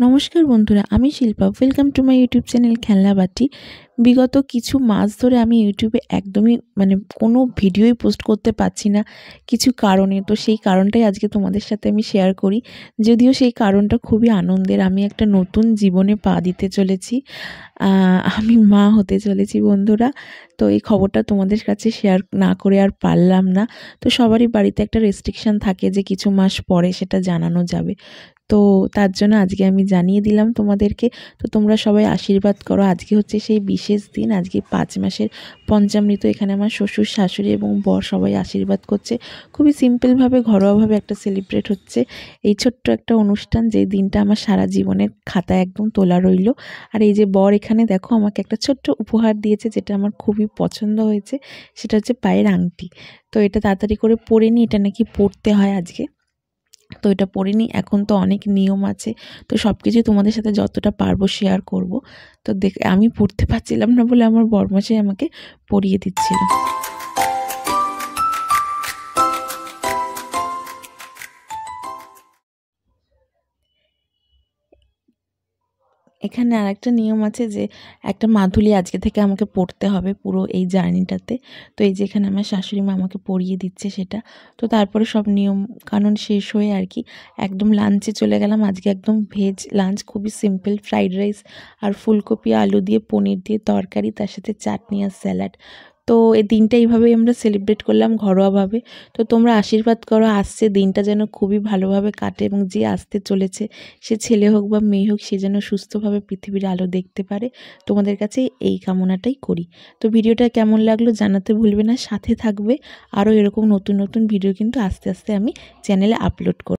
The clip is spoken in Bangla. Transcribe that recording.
নমস্কার বন্ধুরা, আমি Shilpa. Welcome to my YouTube channel Khelnabati. বিগত কিছু মাস ধরে আমি ইউটিউবে একদমই কোনো ভিডিওই পোস্ট করতে পারছি না কিছু কারণে। তো সেই কারণটাই আজকে তোমাদের সাথে আমি শেয়ার করি। যদিও সেই কারণটা খুবই আনন্দের। আমি একটা নতুন জীবনে পা দিতে চলেছি। আমি মা হতে চলেছি বন্ধুরা। তো এই খবরটা তোমাদের কাছে শেয়ার না করে আর পারলাম না। তো সবারই বাড়িতে একটা রেস্ট্রিকশান থাকে যে কিছু মাস পরে সেটা জানানো যাবে। তো তার জন্য আজকে আমি জানিয়ে দিলাম তোমাদেরকে। তো তোমরা সবাই আশীর্বাদ করো। আজকে হচ্ছে সেই বিশেষ দিন। আজকে ৫ মাসের পঞ্চামৃত। এখানে আমার শ্বশুর, শাশুড়ি এবং বর সবাই আশীর্বাদ করছে। খুবই সিম্পলভাবে, ঘরোয়াভাবে একটা সেলিব্রেট হচ্ছে এই ছোট্ট একটা অনুষ্ঠান, যেই দিনটা আমার সারা জীবনের খাতায় একদম তোলা রইল। আর এই যে বর এখানে দেখো আমাকে একটা ছোট্ট উপহার দিয়েছে, যেটা আমার খুবই পছন্দ হয়েছে। সেটা হচ্ছে পায়ের আংটি। তো এটা তাড়াতাড়ি করে পরে নিই, এটা নাকি পরতে হয় আজকে। তো এটা পরে নিই। এখন তো অনেক নিয়ম আছে, তো সব কিছুই তোমাদের সাথে যতটা পারবো শেয়ার করব। তো আমি পড়তে পারছিলাম না বলে আমার বরমশাই আমাকে পরিয়ে দিচ্ছিল। এখানে আরেকটা নিয়ম আছে যে একটা মাদুলি আজকে থেকে আমাকে পরতে হবে পুরো এই জার্নিটাতে। তো এই যে এখানে আমার শাশুড়ি মা আমাকে পরিয়ে দিচ্ছে সেটা। তো তারপরে সব নিয়ম কানুন শেষ হয়ে আর কি একদম লাঞ্চে চলে গেলাম। আজকে একদম ভেজ লাঞ্চ, খুবই সিম্পল। ফ্রাইড রাইস আর ফুলকপি আলু দিয়ে পনির দিয়ে তরকারি, তার সাথে চাটনি আর স্যালাড। তো এই দিনটা এইভাবেই আমরা সেলিব্রেট করলাম ঘরোয়াভাবে। তো তোমরা আশীর্বাদ করো আসছে দিনটা যেন খুবই ভালোভাবে কাটে, এবং যে আসতে চলেছে সে ছেলে হোক বা মেয়ে হোক, সে যেন সুস্থভাবে পৃথিবীর আলো দেখতে পারে। তোমাদের কাছে এই কামনাটাই করি। তো ভিডিওটা কেমন লাগলো জানাতে ভুলবে না, সাথে থাকবে। আরও এরকম নতুন নতুন ভিডিও কিন্তু আস্তে আস্তে আমি চ্যানেলে আপলোড করব।